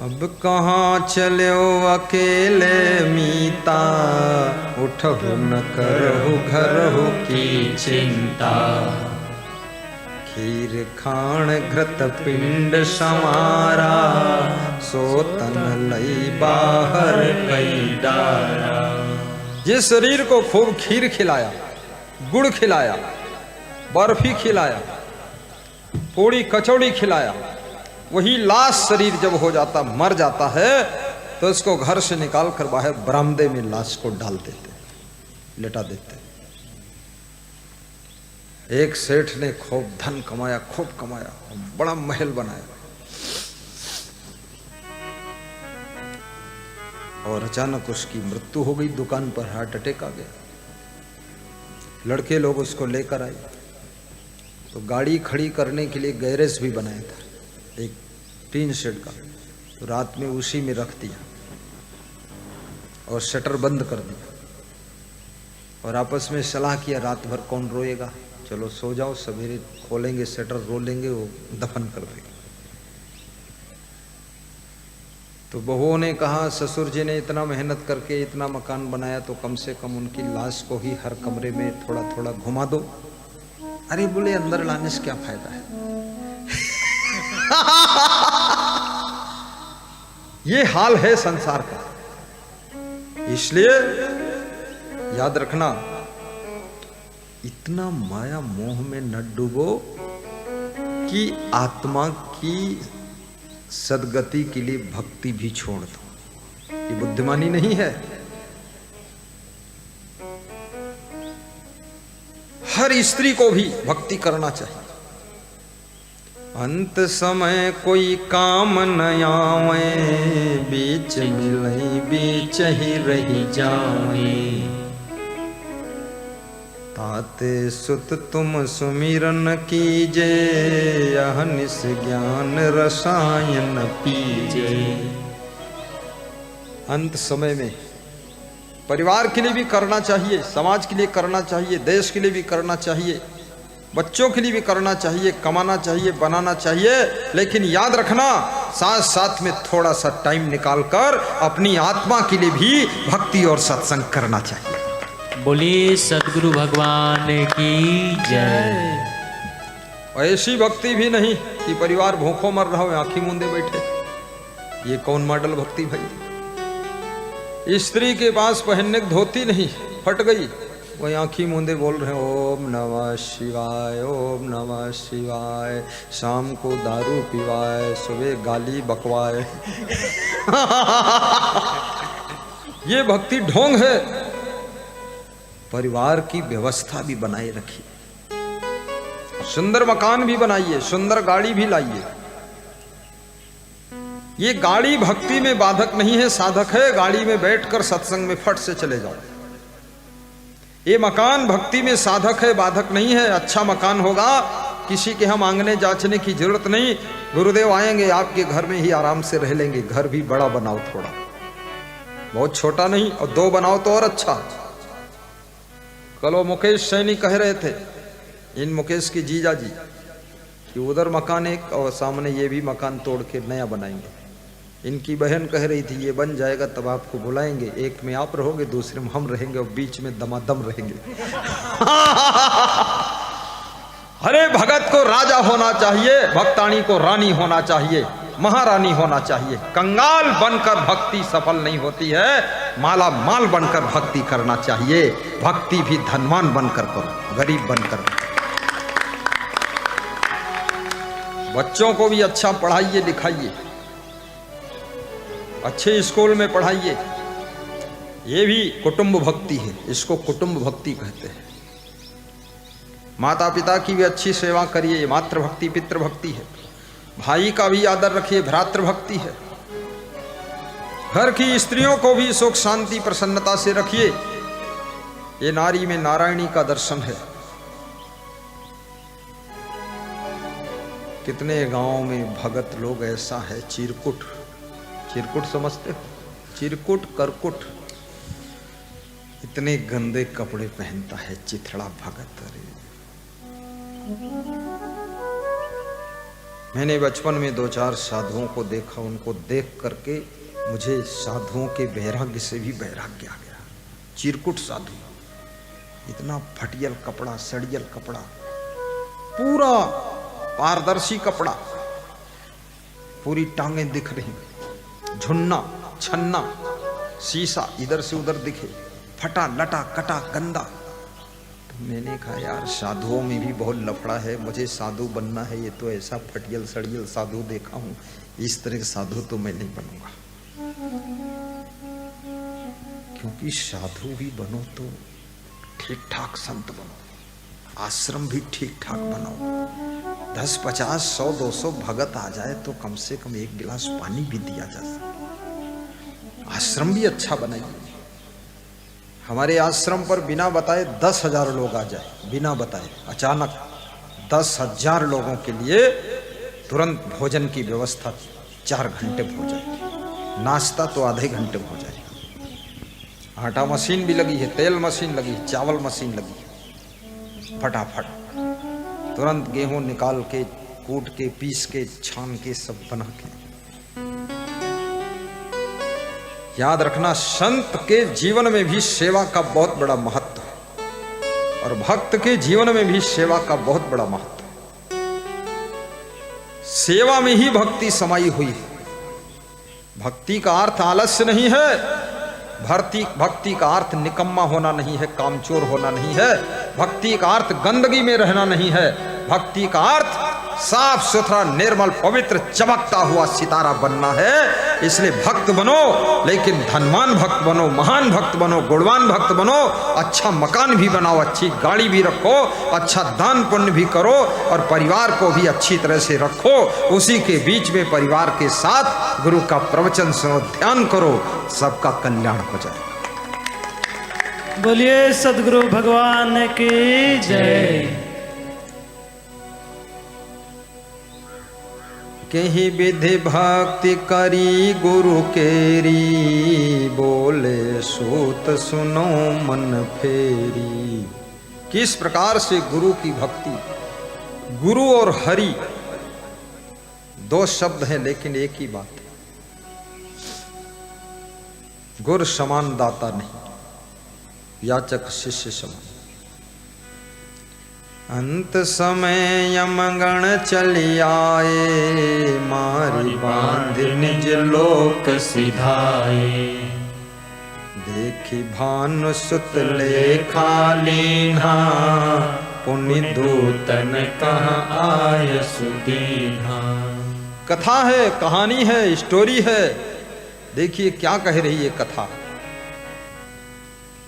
अब कहाँ चलो अकेले मीता, उठहु न करहु घरहु की चिंता। खीर खाण घृत पिंड समारा, सो तन लई बाहर कई डारा। जिस शरीर को खूब खीर खिलाया, गुड़ खिलाया, बर्फी खिलाया, पूड़ी कचौड़ी खिलाया, वही लाश शरीर जब हो जाता, मर जाता है, तो इसको घर से निकाल कर बाहर बरामदे में लाश को डाल देते, लेटा देते। एक सेठ ने खूब धन कमाया, खूब कमाया, बड़ा महल बनाया, और अचानक उसकी मृत्यु हो गई। दुकान पर हार्ट अटैक आ गया। लड़के लोग उसको लेकर आए, तो गाड़ी खड़ी करने के लिए गैरेज भी बनाया था, एक टीन शेड का, तो रात में उसी में रख दिया और शटर बंद कर दिया, और आपस में सलाह किया रात भर कौन रोएगा, चलो सो जाओ, सवेरे खोलेंगे शटर, रो लेंगे, वो दफन कर देंगे। तो बहुओं ने कहा ससुर जी ने इतना मेहनत करके इतना मकान बनाया, तो कम से कम उनकी लाश को ही हर कमरे में थोड़ा थोड़ा घुमा दो। अरे बोले अंदर लाने से क्या फायदा है। ये हाल है संसार का। इसलिए याद रखना, इतना माया मोह में न डूबो कि आत्मा की सदगति के लिए भक्ति भी छोड़ दो। ये बुद्धिमानी नहीं है। हर स्त्री को भी भक्ति करना चाहिए। अंत समय कोई काम न आवे, बीच मिलई बीच ही रही जावे। ताते सुत तुम सुमिरन कीजे, अहनिस ज्ञान रसायन पीजे। अंत समय में परिवार के लिए भी करना चाहिए, समाज के लिए करना चाहिए, देश के लिए भी करना चाहिए, बच्चों के लिए भी करना चाहिए, कमाना चाहिए, बनाना चाहिए, लेकिन याद रखना साथ साथ में थोड़ा सा टाइम निकालकर अपनी आत्मा के लिए भी भक्ति और सत्संग करना चाहिए। बोलिए सद्गुरु भगवान की जय। ऐसी भक्ति भी नहीं कि परिवार भूखों मर रहा हो, आंखें मूंदे बैठे। ये कौन मॉडल भक्ति भाई। स्त्री के पास पहनने की धोती नहीं, फट गई, वही आंखी मूंदे बोल रहे हैं ओम नमः शिवाय, ओम नमः शिवाय। शाम को दारू पिवाए, सुबह गाली बकवाए। ये भक्ति ढोंग है। परिवार की व्यवस्था भी बनाए रखिए, सुंदर मकान भी बनाइए, सुंदर गाड़ी भी लाइए। ये गाड़ी भक्ति में बाधक नहीं है, साधक है। गाड़ी में बैठकर सत्संग में फट से चले जाओ। ये मकान भक्ति में साधक है, बाधक नहीं है। अच्छा मकान होगा, किसी के हम मांगने जांचने की जरूरत नहीं। गुरुदेव आएंगे, आपके घर में ही आराम से रह लेंगे। घर भी बड़ा बनाओ, थोड़ा, बहुत छोटा नहीं, और 2 बनाओ तो और अच्छा। कल वो मुकेश सैनी कह रहे थे, इन मुकेश की जीजा जी, कि उधर मकान एक और सामने ये भी मकान तोड़ के नया बनाएंगे। इनकी बहन कह रही थी ये बन जाएगा तब आपको बुलाएंगे, एक में आप रहोगे, दूसरे में हम रहेंगे, और बीच में दमादम रहेंगे। अरे भगत को राजा होना चाहिए, भक्तानी को रानी होना चाहिए, महारानी होना चाहिए। कंगाल बनकर भक्ति सफल नहीं होती है, माला माल बनकर भक्ति करना चाहिए। भक्ति भी धनवान बनकर करो, गरीब बनकर। बच्चों को भी अच्छा पढ़ाइए लिखाइए, अच्छे स्कूल में पढ़ाइए। ये भी कुटुंब भक्ति है, इसको कुटुंब भक्ति कहते हैं। माता पिता की भी अच्छी सेवा करिए, ये मातृभक्ति पितृभक्ति है। भाई का भी आदर रखिए, भ्रातृभक्ति है। घर की स्त्रियों को भी सुख शांति प्रसन्नता से रखिए, ये नारी में नारायणी का दर्शन है। कितने गांवों में भगत लोग ऐसा है, चिरकुट, चिरकुट समझते हो, चिरकुट करकुट, इतने गंदे कपड़े पहनता है चिथड़ा भगत। अरे मैंने बचपन में 2-4 साधुओं को देखा, उनको देख करके मुझे साधुओं के वैराग्य से भी वैराग्य आ गया। चिरकुट साधु, इतना फटियल कपड़ा, सड़ियल कपड़ा, पूरा पारदर्शी कपड़ा, पूरी टांगें दिख रही, झुन्ना छन्ना शीशा इधर से उधर दिखे, फटा लटा कटा गंदा। तो मैंने कहा यार साधुओं में भी बहुत लफड़ा है, मुझे साधु बनना है। ये तो ऐसा फटियल सड़ियल साधु देखा हूं, इस तरह के साधु तो मैं नहीं बनूंगा। क्योंकि साधु भी बनो तो ठीक ठाक संत बनो, आश्रम भी ठीक ठाक बनाओ। 10, 50, 100, 200 भगत आ जाए तो कम से कम एक गिलास पानी भी दिया जा सकता। आश्रम भी अच्छा बनाइए। हमारे आश्रम पर बिना बताए 10,000 लोग आ जाए, बिना बताए अचानक 10,000 लोगों के लिए तुरंत भोजन की व्यवस्था 4 घंटे हो जाएगी, नाश्ता तो आधे घंटे में हो जाएगा। आटा मशीन भी लगी है, तेल मशीन लगी है, चावल मशीन लगी है, फटाफट तुरंत गेहूं निकाल के कूट के पीस के छान के सब बना के। याद रखना संत के जीवन में भी सेवा का बहुत बड़ा महत्व है और भक्त के जीवन में भी सेवा का बहुत बड़ा महत्व है। सेवा में ही भक्ति समाई हुई है। भक्ति का अर्थ आलस्य नहीं है, भक्ति का अर्थ निकम्मा होना नहीं है, कामचोर होना नहीं है, भक्ति का अर्थ गंदगी में रहना नहीं है, भक्ति का अर्थ साफ सुथरा निर्मल पवित्र चमकता हुआ सितारा बनना है। इसलिए भक्त बनो, लेकिन धनवान भक्त बनो, महान भक्त बनो, गुणवान भक्त बनो। अच्छा मकान भी बनाओ, अच्छी गाड़ी भी रखो, अच्छा दान पुण्य भी करो और परिवार को भी अच्छी तरह से रखो। उसी के बीच में परिवार के साथ गुरु का प्रवचन सुनो, ध्यान करो, सबका कल्याण हो जाए। बोलिए सदगुरु भगवान की जय। कहीं विधि भक्ति करी गुरु केरी, बोले सूत सुनो मन फेरी। किस प्रकार से गुरु की भक्ति, गुरु और हरि 2 शब्द हैं लेकिन एक ही बात है। गुर समान दाता नहीं, याचक शिष्य समान। अंत समय यमगण चली आए, मारी बांध निज लोक सिधाए। देखी भानु सुत लेखा लीन्हा, पुनि दूतन कहाँ आय सुदीन्हा। कथा है, कहानी है, स्टोरी है। देखिए क्या कह रही है कथा।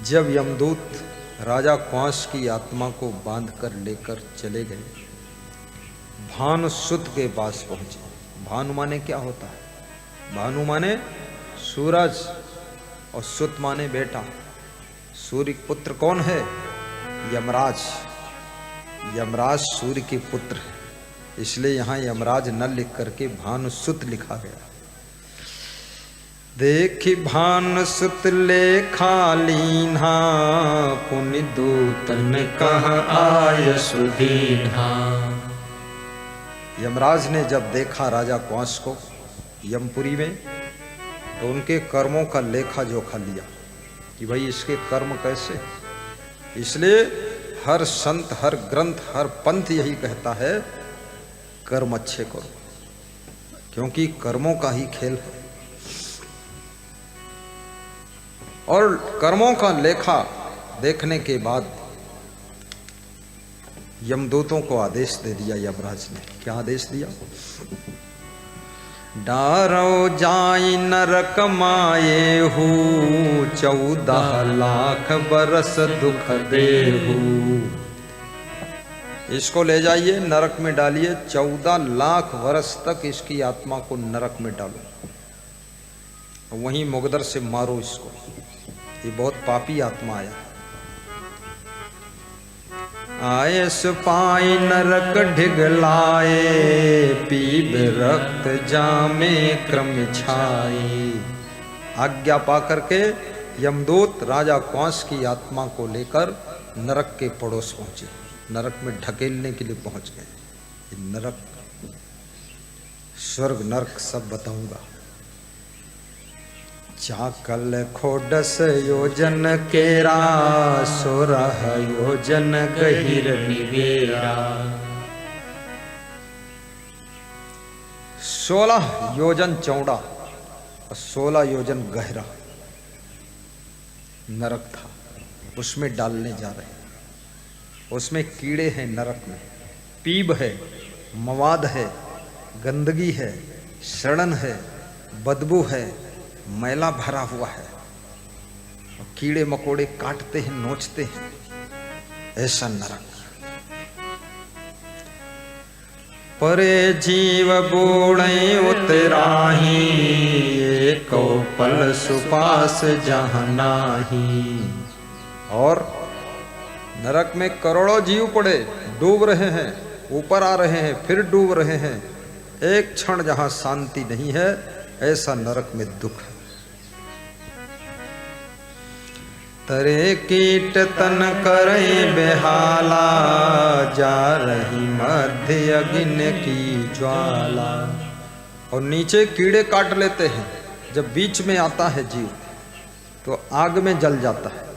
जब यमदूत राजा कंस की आत्मा को बांधकर लेकर चले गए, भानुसुत के पास पहुंचे। भानु माने क्या होता है? भानु माने सूरज और सुत माने बेटा। सूर्य पुत्र कौन है? यमराज। यमराज सूर्य के पुत्र है, इसलिए यहां यमराज न लिख करके भानुसुत लिखा गया। देखी भानुसुत लेखा लीन्हा, पुनि दूतन कहाँ आय सुदीन्हा। यमराज ने जब देखा राजा कंस को यमपुरी में, तो उनके कर्मों का लेखा जोखा लिया कि भाई इसके कर्म कैसे। इसलिए हर संत, हर ग्रंथ, हर पंथ यही कहता है कर्म अच्छे करो, क्योंकि कर्मों का ही खेल है। और कर्मों का लेखा देखने के बाद यमदूतों को आदेश दे दिया यमराज ने। क्या आदेश दिया? डारो जाई नरक माये हूँ, 14 लाख बरस दुख देहू। इसको ले जाइए नरक में डालिए, 14 लाख वर्ष तक इसकी आत्मा को नरक में डालो, वहीं मुगदर से मारो इसको। ये बहुत पापी आत्मा आया। आए सुपाई नरक ढिगलाए, पीब रक्त जामे क्रम छाए। आज्ञा पा करके यमदूत राजा कंस की आत्मा को लेकर नरक के पड़ोस पहुंचे, नरक में ढकेलने के लिए पहुंच गए। नरक स्वर्ग नरक सब बताऊंगा। चाकल खोडस योजन केरा, 16 योजन गहिर निवेरा। 16 योजन चौड़ा और 16 योजन गहरा नरक था, उसमें डालने जा रहे हैं। उसमें कीड़े हैं नरक में, पीब है, मवाद है, गंदगी है, सड़न है, बदबू है, मैला भरा हुआ है और कीड़े मकोड़े काटते हैं, नोचते हैं, ऐसा नरक। परे जीव बूढ़े उतराही, एको पल सुपास जहाँ नाही। और नरक में करोड़ों जीव पड़े, डूब रहे हैं, ऊपर आ रहे हैं, फिर डूब रहे हैं। एक क्षण जहां शांति नहीं है, ऐसा नरक में दुख है। तरे कीट तन करे बेहाला, जा रही मध्य अग्नि की ज्वाला। और नीचे कीड़े काट लेते हैं, जब बीच में आता है जीव तो आग में जल जाता है।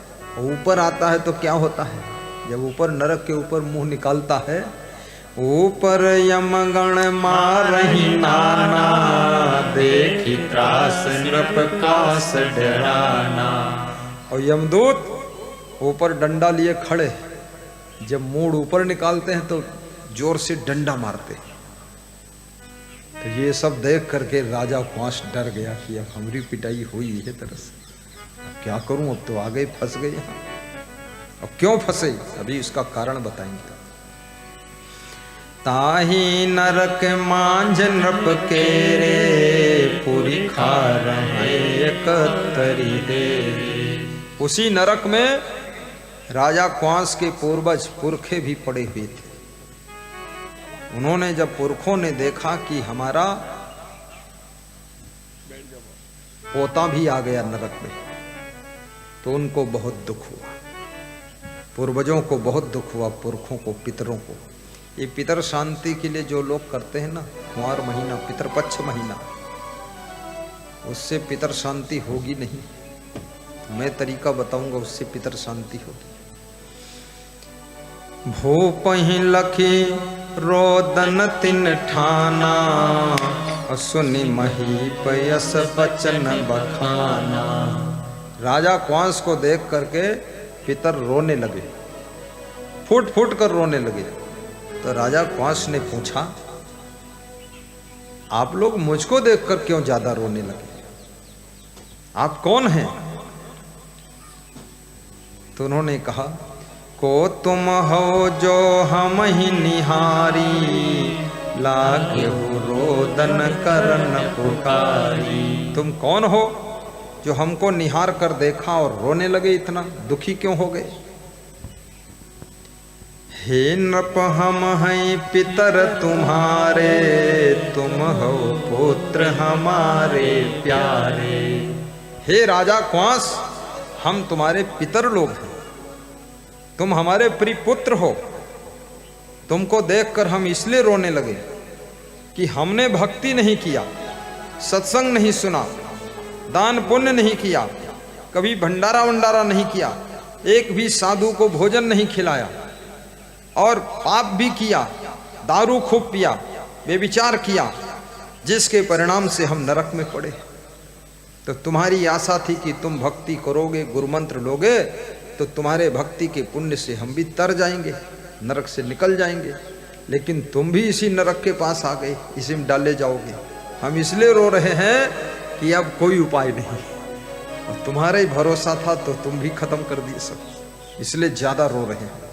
ऊपर आता है तो क्या होता है, जब ऊपर नरक के ऊपर मुंह निकालता है, ऊपर यमगण मारहि नाना, देखी त्रास नृप कास डराना। और यमदूत ऊपर डंडा लिए खड़े, जब मूड ऊपर निकालते हैं तो जोर से डंडा मारते हैं। तो ये सब देख करके राजा क्वांस डर गया कि अब हमारी पिटाई हुई है तरह से, अब क्या करूं, अब तो आगे फंस गए यहाँ। अब क्यों फंसे, अभी इसका कारण बताएंगे। ताही नरक मांझ नृप के रे, पूरी खा रहे एकतरी दे। उसी नरक में राजा क्वांस के पूर्वज पुरखे भी पड़े हुए थे। उन्होंने जब पुरखों ने देखा कि हमारा पोता भी आ गया नरक में, तो उनको बहुत दुख हुआ। पूर्वजों को बहुत दुख हुआ, पुरखों को, पितरों को। ये पितर शांति के लिए जो लोग करते हैं ना, कुंवार महीना, पितरपक्ष महीना, उससे पितर शांति होगी नहीं। मैं तरीका बताऊंगा, उससे पितर शांति होगी। भूपहि लखी रोदन तिन ठाना, सुनि महीपयस बचन बखाना। राजा क्वांस को देख करके पितर रोने लगे, फूट फूट कर रोने लगे। तो राजा क्वांस ने पूछा, आप लोग मुझको देखकर क्यों ज्यादा रोने लगे, आप कौन हैं? तो उन्होंने कहा, को तुम हो जो हम ही निहारी, लागे हो रोदन करन पुकारी। तुम कौन हो जो हमको निहार कर देखा और रोने लगे, इतना दुखी क्यों हो गए? हे नृप हम हैं पितर तुम्हारे, तुम हो पुत्र हमारे प्यारे। हे राजा क्वांस, हम तुम्हारे पितर लोग हैं, तुम हमारे प्रिय पुत्र हो। तुमको देखकर हम इसलिए रोने लगे कि हमने भक्ति नहीं किया, सत्संग नहीं सुना, दान पुण्य नहीं किया, कभी भंडारा वंडारा नहीं किया, एक भी साधु को भोजन नहीं खिलाया, और पाप भी किया, दारू खूब पिया, बेविचार किया, जिसके परिणाम से हम नरक में पड़े। तो तुम्हारी आशा थी कि तुम भक्ति करोगे, गुरुमंत्र लोगे, तो तुम्हारे भक्ति के पुण्य से हम भी तर जाएंगे, नरक से निकल जाएंगे। लेकिन तुम भी इसी नरक के पास आ गए, इसी में डाले जाओगे। हम इसलिए रो रहे हैं कि अब कोई उपाय नहीं, और तुम्हारा ही भरोसा था तो तुम भी खत्म कर दिए सब, इसलिए ज्यादा रो रहे हैं।